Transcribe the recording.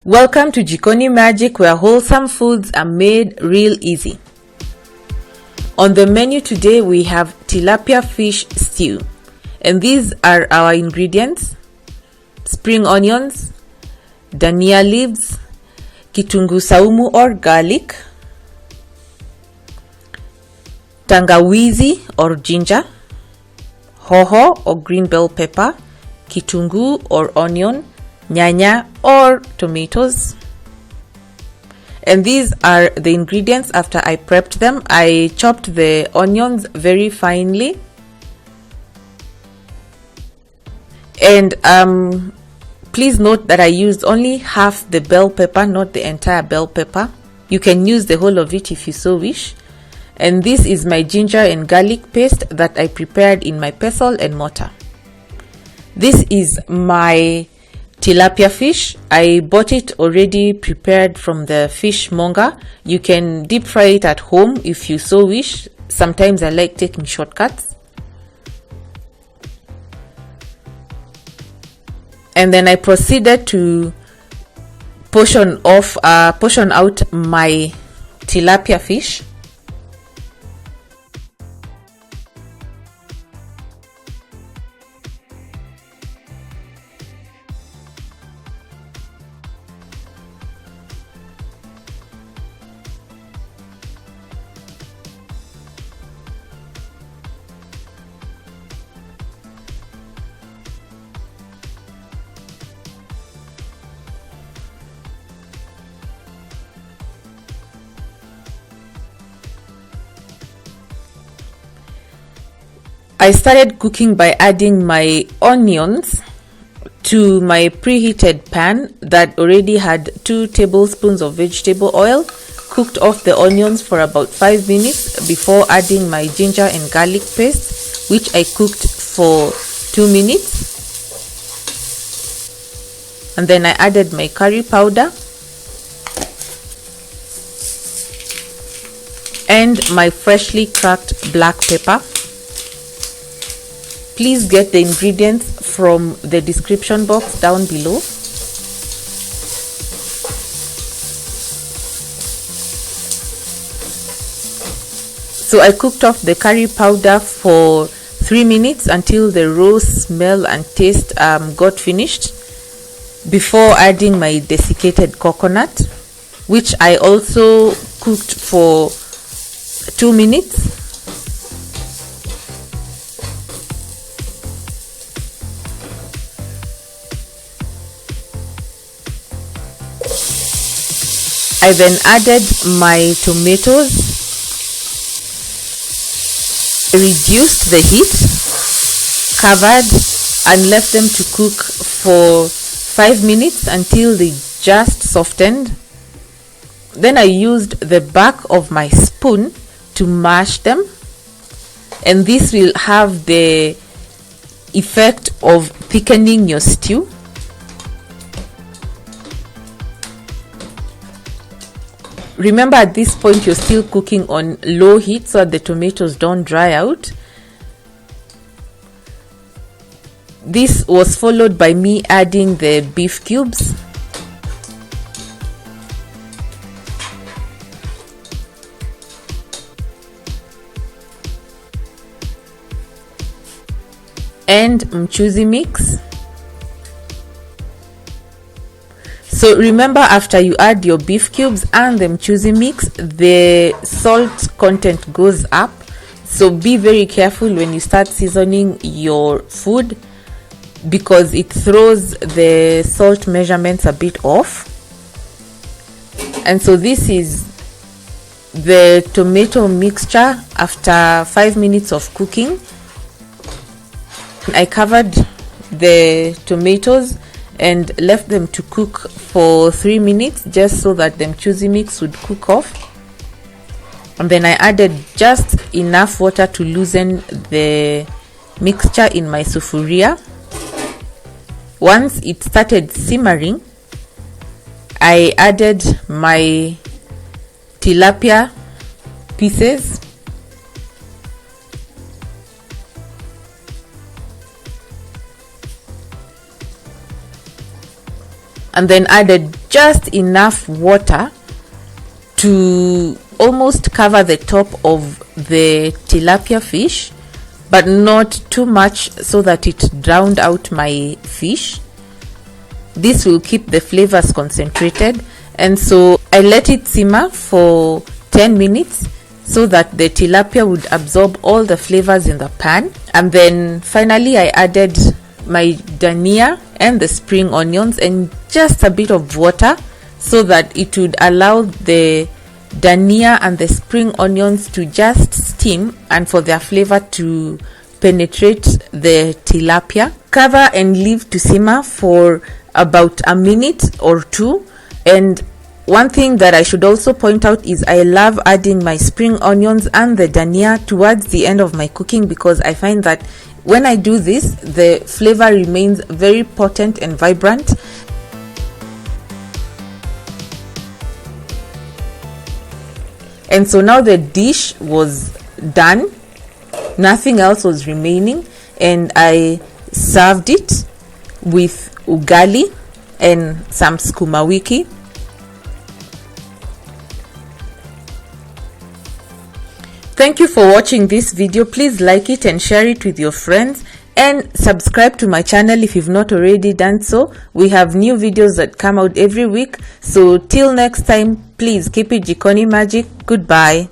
Welcome to Jikoni Magic, where wholesome foods are made real easy. On the menu today we have tilapia fish stew, and these are our ingredients: spring onions, danya leaves, kitunguu saumu or garlic, tangawizi or ginger, hoho or green bell pepper, kitunguu or onion, nyanya or tomatoes. And these are the ingredients after I prepped them. I chopped the onions very finely, and please note that I used only half the bell pepper, not the entire bell pepper. You can use the whole of it if you so wish. And this is my ginger and garlic paste that I prepared in my pestle and mortar. This is my tilapia fish. I bought it already prepared from the fishmonger. You can deep fry it at home if you so wish. Sometimes I like taking shortcuts. And then I proceeded to portion out my tilapia fish. I started cooking by adding my onions to my preheated pan that already had 2 tablespoons of vegetable oil. Cooked off the onions for about 5 minutes before adding my ginger and garlic paste, which I cooked for 2 minutes. And then I added my curry powder and my freshly cracked black pepper. Please get the ingredients from the description box down below. So I cooked off the curry powder for 3 minutes until the raw smell and taste got finished, before adding my desiccated coconut, which I also cooked for 2 minutes. I then added my tomatoes, reduced the heat, covered, and left them to cook for 5 minutes until they just softened. Then I used the back of my spoon to mash them, and this will have the effect of thickening your stew. Remember, at this point you're still cooking on low heat so that the tomatoes don't dry out. This was followed by me adding the beef cubes. And mchuzi mix. So remember, after you add your beef cubes and the mchuzi mix, the salt content goes up. So be very careful when you start seasoning your food, because it throws the salt measurements a bit off. And so this is the tomato mixture after 5 minutes of cooking. I covered the tomatoes and left them to cook for 3 minutes, just so that the mchuzi mix would cook off. And then I added just enough water to loosen the mixture in my sufuria. Once it started simmering, I added my tilapia pieces and then added just enough water to almost cover the top of the tilapia fish, but not too much so that it drowned out my fish. This will keep the flavors concentrated, and so I let it simmer for 10 minutes so that the tilapia would absorb all the flavors in the pan. And then finally I added my danya and the spring onions and just a bit of water so that it would allow the dania and the spring onions to just steam and for their flavor to penetrate the tilapia. Cover and leave to simmer for about a minute or two. And one thing that I should also point out is I love adding my spring onions and the dania towards the end of my cooking, because I find that when I do this, the flavor remains very potent and vibrant. And so now the dish was done, nothing else was remaining, and I served it with ugali and some sukuma wiki. Thank you for watching this video. Please like it and share it with your friends, and subscribe to my channel if you've not already done so. We have new videos that come out every week. So till next time, please keep it Jikoni magic. Goodbye.